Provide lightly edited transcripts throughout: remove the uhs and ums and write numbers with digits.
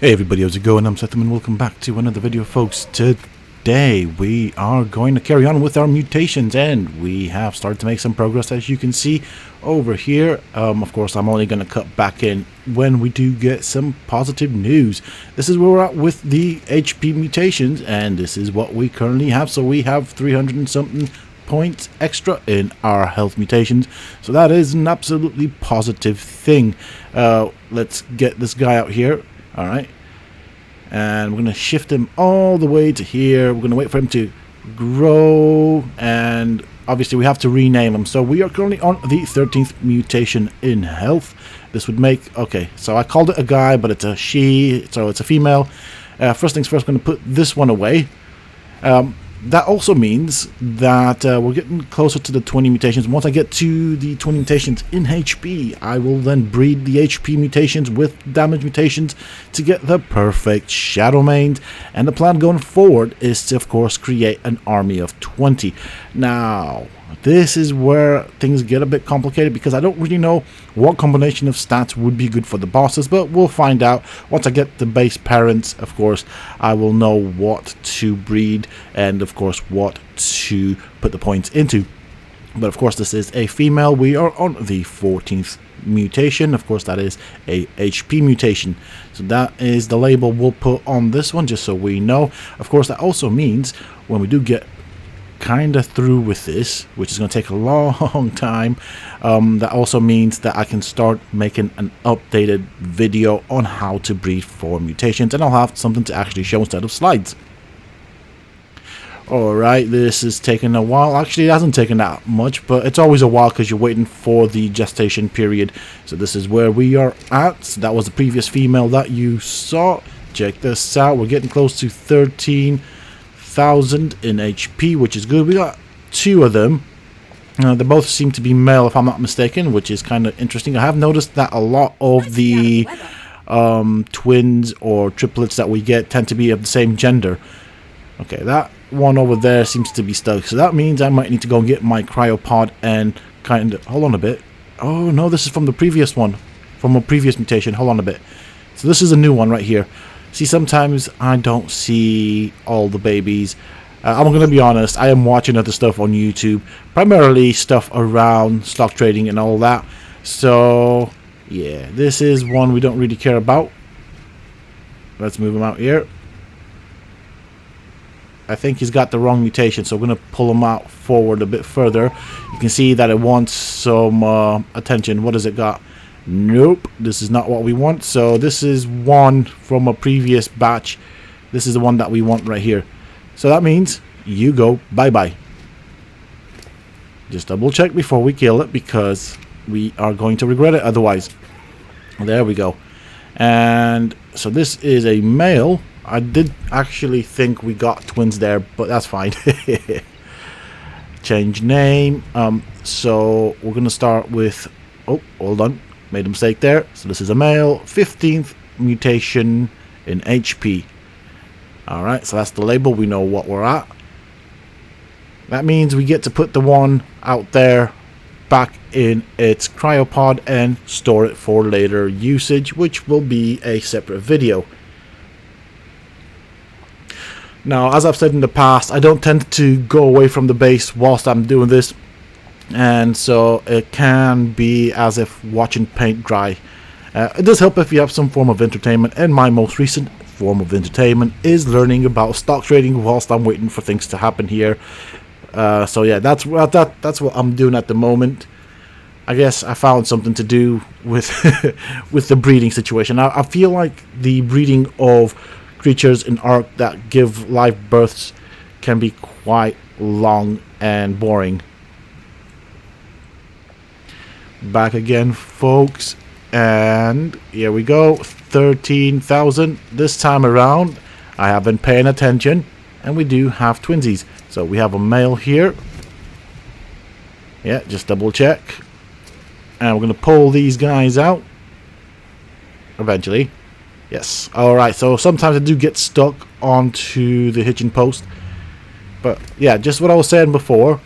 Hey everybody, how's it going? I'm Sethum and welcome back to another video, folks. Today we are going to carry on with our mutations, and we have started to make some progress, as you can see over here. Of course, I'm only going to cut back in when we do get some positive news. This is where we're at with the HP mutations, and this is what we currently have. So we have 300 and something points extra in our health mutations, so that is an absolutely positive thing. Let's get this guy out here. Alright, and we're going to shift him all the way to here. We're going to wait for him to grow, and obviously we have to rename him. So we are currently on the 13th mutation in health. This would make, okay, so I called it a guy, but it's a she, so it's a female. First things first, I'm going to put this one away. That also means that we're getting closer to the 20 mutations. Once I get to the 20 mutations in HP, I will then breed the HP mutations with damage mutations to get the perfect Shadowmanes. And the plan going forward is to, of course, create an army of 20. Now, this is where things get a bit complicated, because I don't really know what combination of stats would be good for the bosses, but we'll find out. Once I get the base parents, of course, I will know what to breed and, of course, what to put the points into. But, of course, this is a female. We are on the 14th mutation. Of course, that is a HP mutation. So that is the label we'll put on this one, just so we know. Of course, that also means when we do get kind of through with this, which is going to take a long time, that also means that I can start making an updated video on how to breed for mutations, and I'll have something to actually show instead of slides. Alright, this is taking a while. Actually, it hasn't taken that much, but it's always a while because you're waiting for the gestation period. So this is where we are at. So that was the previous female that you saw. Check this out. We're getting close to 13,000 in HP, which is good. We got two of them. They both seem to be male, if I'm not mistaken, which is kind of interesting. I have noticed that a lot of the twins or triplets that we get tend to be of the same gender. Okay, that one over there seems to be stuck, so that means I might need to go and get my cryopod and kind of, hold on a bit. Oh no, this is from the previous one, from a previous mutation. Hold on a bit. So this is a new one right here. See, sometimes I don't see all the babies. I'm going to be honest, I am watching other stuff on YouTube, primarily stuff around stock trading and all that. So, yeah, this is one we don't really care about. Let's move him out here. I think he's got the wrong mutation, so we're going to pull him out forward a bit further. You can see that it wants some attention. What has it got? Nope, this is not what we want. So this is one from a previous batch. This is the one that we want right here. So that means you go bye-bye. Just double check before we kill it, because we are going to regret it otherwise. There we go. And so this is a male. I did actually think we got twins there, but that's fine. Change name. So we're going to start with, oh, hold on. Made a mistake there. So this is a male, 15th mutation in HP. Alright, so that's the label. We know what we're at. That means we get to put the one out there back in its cryopod and store it for later usage, which will be a separate video. Now, as I've said in the past, I don't tend to go away from the base whilst I'm doing this, and so it can be as if watching paint dry. It does help if you have some form of entertainment, and my most recent form of entertainment is learning about stock trading whilst I'm waiting for things to happen here. So yeah, that's what I'm doing at the moment. I guess I found something to do with with the breeding situation. I feel like the breeding of creatures in Ark that give live births can be quite long and boring. Back again, folks, and here we go. 13,000 this time around. I have been paying attention, and we do have twinsies. So we have a male here. Yeah, just double check. And we're going to pull these guys out eventually. Yes. Alright, so sometimes I do get stuck onto the hitching post. But yeah, just what I was saying before.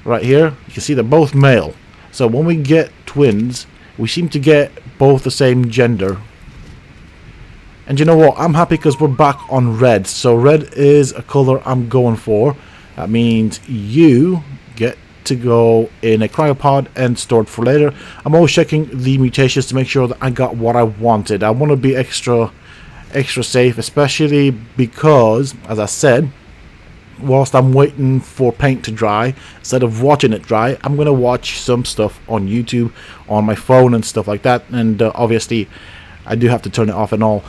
Right here, you can see they're both male. So when we get twins, we seem to get both the same gender. And you know what? I'm happy because we're back on red. So red is a color I'm going for. That means you get to go in a cryopod and stored for later. I'm always checking the mutations to make sure that I got what I wanted. I want to be extra safe, especially because, as I said, whilst I'm waiting for paint to dry, instead of watching it dry, I'm going to watch some stuff on YouTube, on my phone and stuff like that. And obviously, I do have to turn it off and all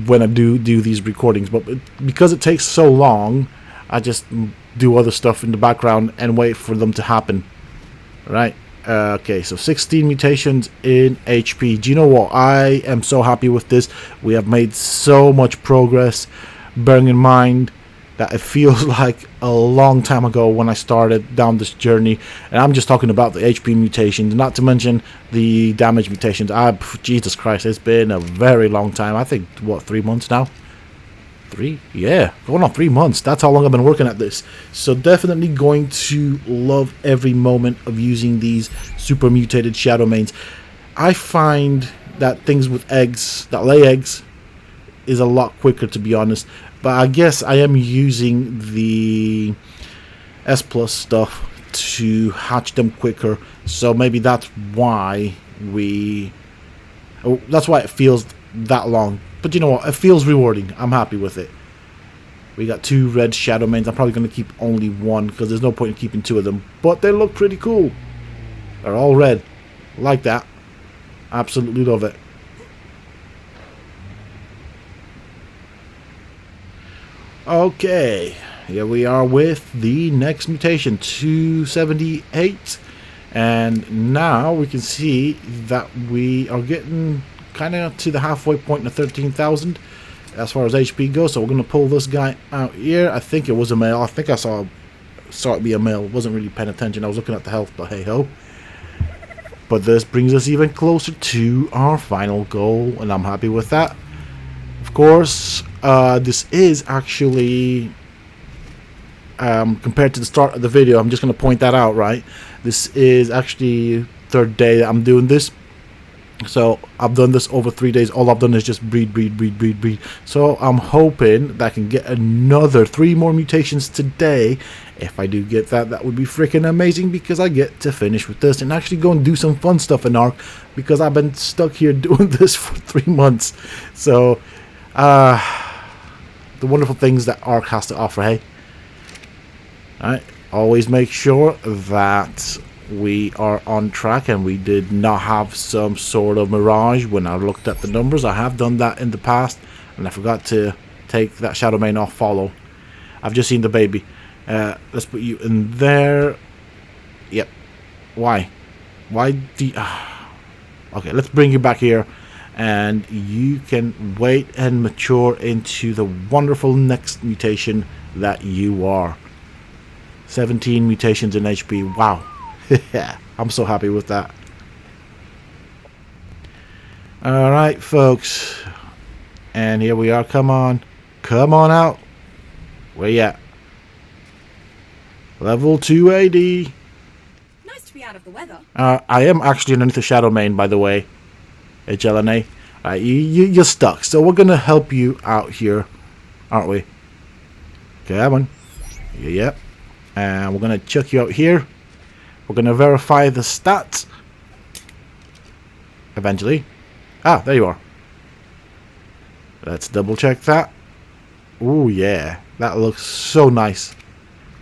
when I do these recordings. But because it takes so long, I just do other stuff in the background and wait for them to happen. Right? Okay, so 16 mutations in HP. Do you know what? I am so happy with this. We have made so much progress, bearing in mind that it feels like a long time ago when I started down this journey. And I'm just talking about the HP mutations, not to mention the damage mutations. Jesus Christ, it's been a very long time. I think, what, 3 months now? 3? Yeah, going on 3 months. That's how long I've been working at this. So definitely going to love every moment of using these super mutated Shadowmanes. I find that things with eggs, that lay eggs, is a lot quicker, to be honest. But I guess I am using the S plus stuff to hatch them quicker, so maybe that's why that's why it feels that long. But you know what? It feels rewarding. I'm happy with it. We got 2 red Shadowmanes. I'm probably going to keep only 1 because there's no point in keeping 2 of them. But they look pretty cool. They're all red. Like that. Absolutely love it. Okay, here we are with the next mutation, 278, and now we can see that we are getting kind of to the halfway point of 13,000 as far as HP goes. So we're going to pull this guy out here. I think it was a male. I think I saw it be a male. Wasn't really paying attention. I was looking at the health, but hey ho. But this brings us even closer to our final goal, and I'm happy with that. Of course, this is actually, compared to the start of the video, I'm just going to point that out, right? This is actually 3rd day that I'm doing this. So I've done this over 3 days. All I've done is just breed. So I'm hoping that I can get another 3 more mutations today. If I do get that, that would be freaking amazing, because I get to finish with this and actually go and do some fun stuff in Ark, because I've been stuck here doing this for 3 months. So the wonderful things that Ark has to offer, hey? Alright, always make sure that we are on track and we did not have some sort of mirage when I looked at the numbers. I have done that in the past, and I forgot to take that Shadowmane off follow. I've just seen the baby. Let's put you in there. Yep. Why do you, okay, let's bring you back here, and you can wait and mature into the wonderful next mutation that you are. 17 mutations in HP. Wow. I'm so happy with that. Alright, folks. And here we are. Come on. Come on out. Where you at? Level 280. Nice to be out of the weather. I am actually underneath the Shadowmane, by the way. Hey, Jelene. You're stuck. So we're going to help you out here, aren't we? Come on. Yep. And we're going to chuck you out here. We're going to verify the stats. Eventually. Ah, there you are. Let's double check that. Ooh, yeah. That looks so nice.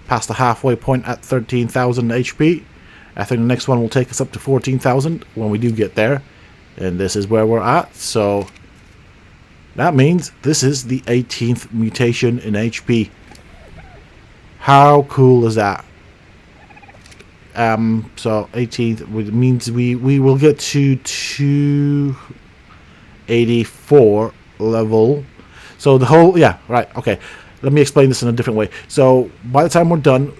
Past the halfway point at 13,000 HP. I think the next one will take us up to 14,000 when we do get there. And this is where we're at. So that means this is the 18th mutation in HP. How cool is that? So 18th means we will get to 284 level. So the whole, yeah, right, okay. Let me explain this in a different way. So by the time we're done,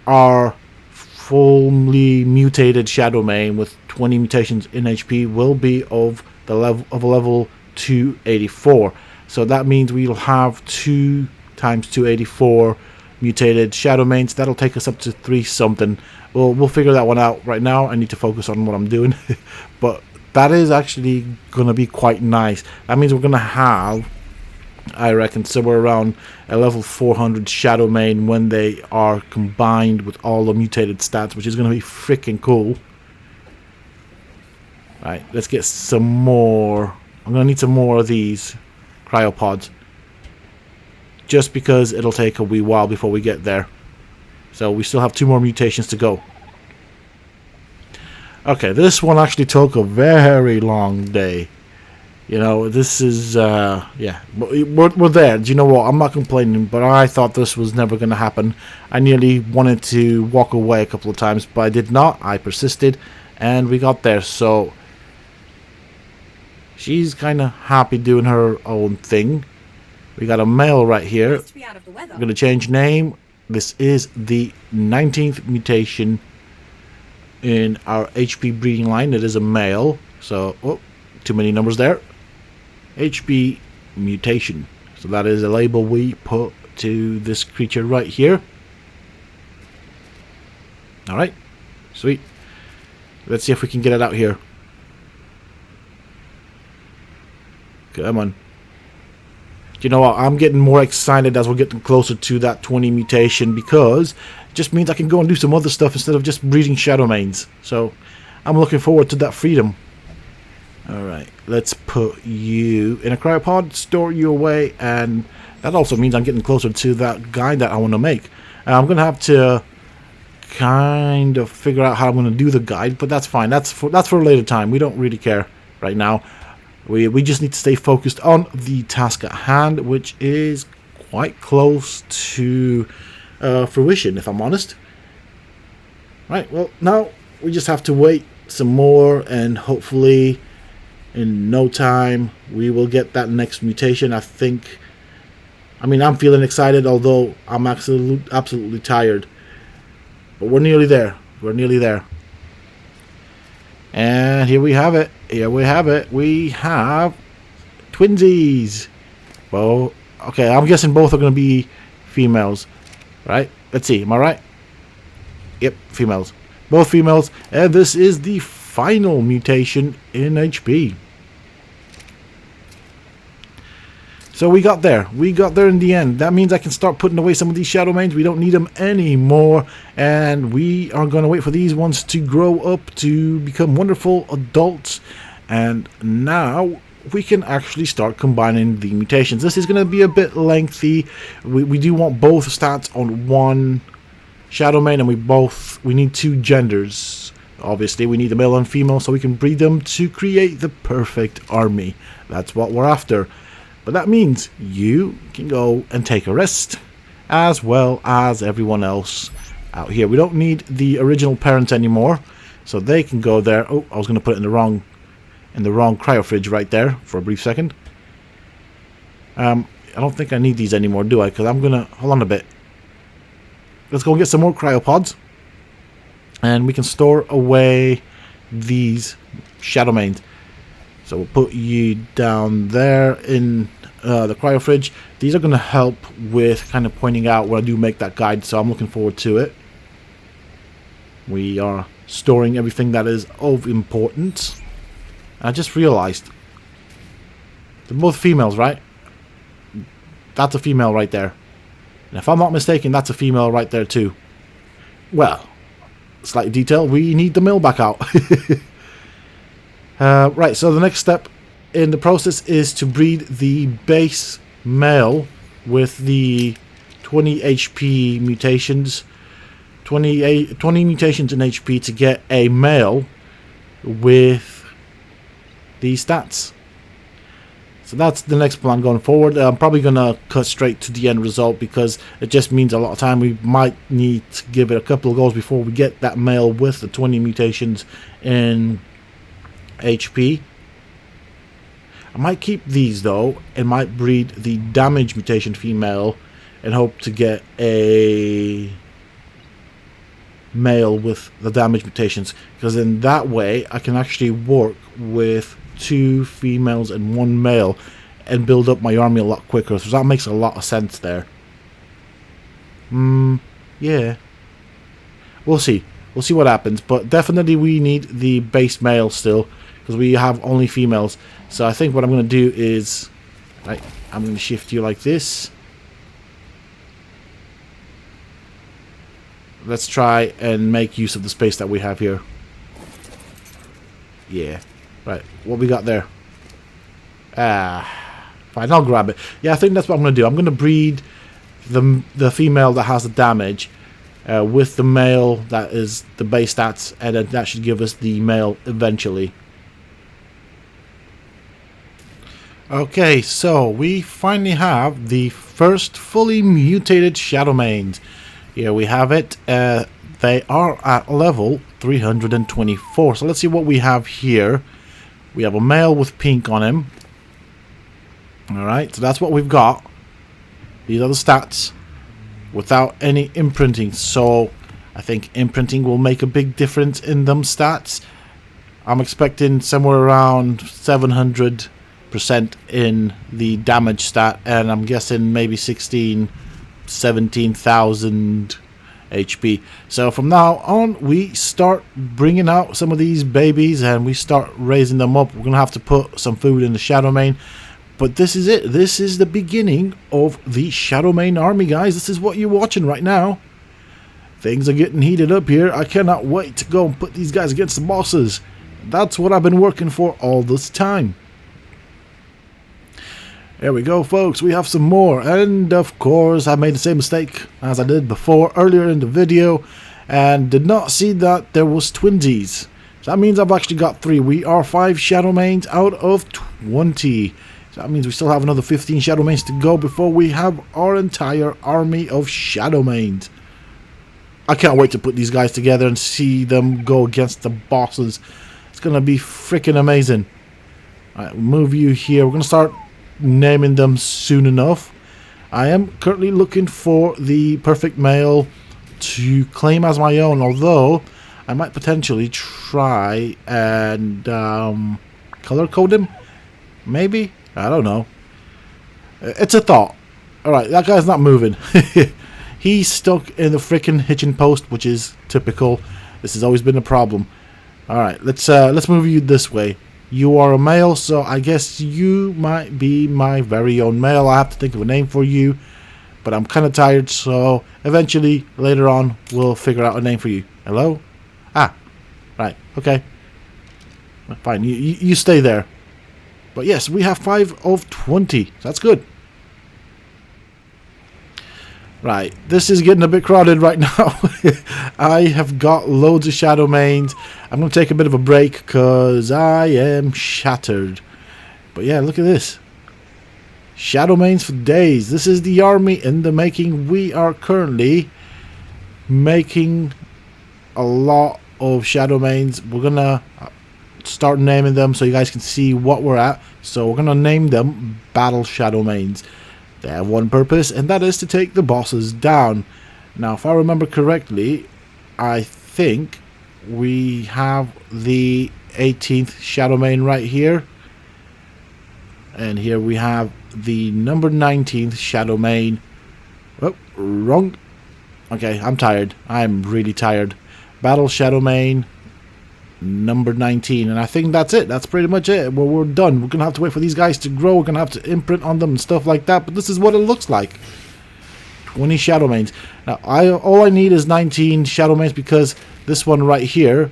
our fully mutated Shadowmane with 20 mutations in HP will be of the level of a level 284. So that means we'll have 2 times 284 mutated Shadowmanes. That'll take us up to 3 something. We'll figure that one out. Right now I need to focus on what I'm doing. But that is actually going to be quite nice. That means we're going to have I reckon somewhere around a level 400 Shadowmane when they are combined with all the mutated stats, which is going to be freaking cool. Right, let's get some more. I'm going to need some more of these cryopods. Just because it'll take a wee while before we get there. So we still have 2 more mutations to go. Okay, this one actually took a very long day. You know, this is, yeah, we're there. Do you know what? I'm not complaining, but I thought this was never going to happen. I nearly wanted to walk away a couple of times, but I did not. I persisted, and we got there. So she's kind of happy doing her own thing. We got a male right here. Nice to be out of the weather. I'm going to change name. This is the 19th mutation in our HP breeding line. It is a male. So, oh, too many numbers there. HP Mutation. So that is a label we put to this creature right here. Alright. Sweet. Let's see if we can get it out here. Come on. You know what, I'm getting more excited as we're getting closer to that 20 mutation, because it just means I can go and do some other stuff instead of just breeding Shadowmanes. So I'm looking forward to that freedom. Alright, let's put you in a cryopod, store you away, and that also means I'm getting closer to that guide that I want to make. I'm going to have to kind of figure out how I'm going to do the guide, but that's fine. That's for a later time. We don't really care right now. We just need to stay focused on the task at hand, which is quite close to fruition, if I'm honest. Right, well, now we just have to wait some more, and hopefully in no time we will get that next mutation. I think, I mean, I'm feeling excited, although I'm absolutely tired. But we're nearly there. We're nearly there. And here we have it. Here we have it. We have twinsies. Well, okay, I'm guessing both are going to be females, right? Let's see. Am I right? Yep, females. Both females. And this is the final mutation in HP. So we got there. We got there in the end. That means I can start putting away some of these Shadowmanes. We don't need them anymore. And we are going to wait for these ones to grow up to become wonderful adults. And now we can actually start combining the mutations. This is going to be a bit lengthy. We do want both stats on one Shadowmane, and we need 2 genders. Obviously, we need a male and female so we can breed them to create the perfect army. That's what we're after. But that means you can go and take a rest, as well as everyone else out here. We don't need the original parents anymore, so they can go there. Oh, I was going to put it in the wrong cryo fridge right there for a brief second. I don't think I need these anymore, do I? Because I'm going to... Hold on a bit. Let's go and get some more cryopods. And we can store away these Shadowmanes. So we'll put you down there in the cryo fridge. These are going to help with kind of pointing out where I do make that guide, so I'm looking forward to it. We are storing everything that is of importance. I just realized they're both females, right? That's a female right there. And if I'm not mistaken, that's a female right there too. Well, slight detail, we need the male back out. Right, so the next step in the process is to breed the base male with the 20 HP mutations. 20 mutations in HP to get a male with these stats. So that's the next plan going forward. I'm probably going to cut straight to the end result because it just means a lot of time. We might need to give it a couple of goes before we get that male with the 20 mutations in HP. I might keep these though and might breed the damage mutation female and hope to get a male with the damage mutations, because in that way I can actually work with 2 females and 1 male and build up my army a lot quicker. So that makes a lot of sense there. Yeah, we'll see what happens, but definitely we need the base male still because we have only females. So I think what I'm going to do is, right, I'm going to shift you like this. Let's try and make use of the space that we have here. Yeah. Right. What we got there? Fine, I'll grab it. Yeah, I think that's what I'm going to do. I'm going to breed the female that has the damage with the male that is the base stats, and then that should give us the male eventually. Okay, so we finally have the first fully mutated Shadowmanes. Here we have it. They are at level 324. So let's see what we have here. We have a male with pink on him. Alright, so that's what we've got. These are the stats without any imprinting. So I think imprinting will make a big difference in them stats. I'm expecting somewhere around 700% in the damage stat, and I'm guessing maybe 17,000 HP. So from now on, we start bringing out some of these babies and we start raising them up. We're gonna have to put some food in the Shadowmane, but this is it. This is the beginning of the Shadowmane army, guys. This is what you're watching right now. Things are getting heated up here. I cannot wait to go and put these guys against the bosses. That's what I've been working for all this time. There we go, folks. We have some more. And of course, I made the same mistake as I did before earlier in the video and did not see that there was twinsies. So that means I've actually got 3. We are 5 Shadowmanes out of 20. So that means we still have another 15 Shadowmanes to go before we have our entire army of Shadowmanes. I can't wait to put these guys together and see them go against the bosses. It's going to be freaking amazing. Alright, move you here. We're going to start naming them soon enough. I am currently looking for the perfect male to claim as my own, although I might potentially try and color code him. Maybe? I don't know. It's a thought. Alright, that guy's not moving. He's stuck in the freaking hitching post, which is typical. This has always been a problem. Alright, let's move you this way. You are a male, so I guess you might be my very own male. I have to think of a name for you, but I'm kind of tired, so eventually, later on, we'll figure out a name for you. Hello? Ah, right, okay. Fine, you stay there. But yes, we have 5 of 20, so that's good. Right, this is getting a bit crowded right now. I have got loads of Shadowmanes. I'm going to take a bit of a break because I am shattered. But yeah, look at this. Shadowmanes for days. This is the army in the making. We are currently making a lot of Shadowmanes. We're going to start naming them so you guys can see what we're at. So we're going to name them Battle Shadowmanes. They have one purpose, and that is to take the bosses down. Now, if I remember correctly, I think we have the 18th Shadowmane right here. And here we have the number 19th Shadowmane. Oh, wrong. Okay, I'm tired. I'm really tired. Battle Shadowmane number 19, and I think that's it. That's pretty much it. Well, we're done. We're gonna have to wait for these guys to grow. We're gonna have to imprint on them and stuff like that, but this is what it looks like. 20 Shadowmanes. Now all I need is 19 Shadowmanes, because this one right here,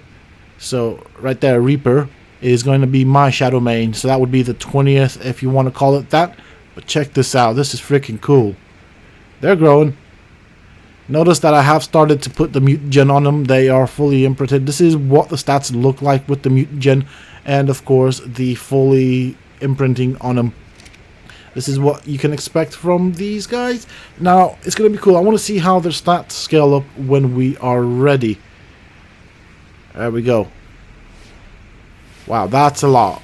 so right there, Reaper, is going to be my Shadowmane, so that would be the 20th if you want to call it that. But check this out. This is freaking cool. They're growing. Notice that I have started to put the Mutagen on them. They are fully imprinted. This is what the stats look like with the Mutagen, and of course the fully imprinting on them. This is what you can expect from these guys. Now, it's going to be cool. I want to see how their stats scale up when we are ready. There we go. Wow, that's a lot.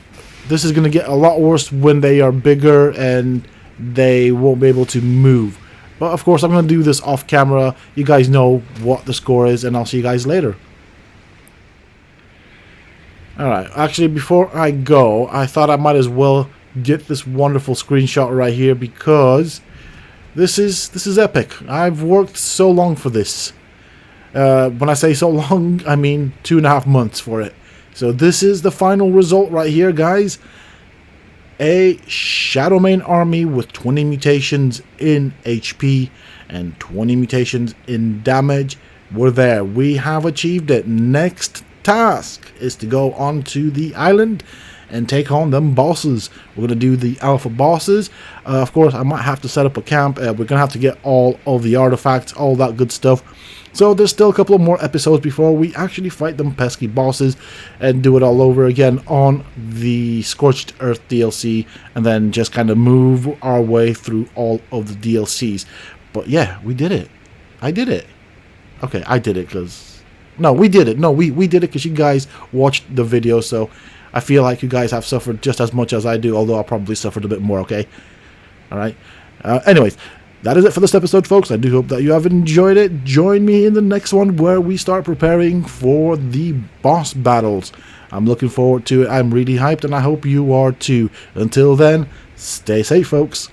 This is going to get a lot worse when they are bigger and they won't be able to move. But of course, I'm going to do this off camera. You guys know what the score is, and I'll see you guys later. Alright, actually, before I go, I thought I might as well get this wonderful screenshot right here, because this is epic. I've worked so long for this. When I say so long, I mean 2.5 months for it. So this is the final result right here, guys. a Shadowmane army with 20 mutations in HP and 20 mutations in damage. We're there. We have achieved it. Next task is to go onto the island and take on them bosses. We're going to do the alpha bosses. Of course, I might have to set up a camp. We're going to have to get all of the artifacts, all that good stuff. So there's still a couple of more episodes before we actually fight them pesky bosses and do it all over again on the Scorched Earth DLC, and then just kind of move our way through all of the DLCs. But yeah, we did it. I did it. Okay, I did it because... No, we did it. No, we did it because you guys watched the video, so I feel like you guys have suffered just as much as I do, although I probably suffered a bit more, okay? Alright? Anyways, that is it for this episode, folks. I do hope that you have enjoyed it. Join me in the next one where we start preparing for the boss battles. I'm looking forward to it. I'm really hyped, and I hope you are too. Until then, stay safe, folks.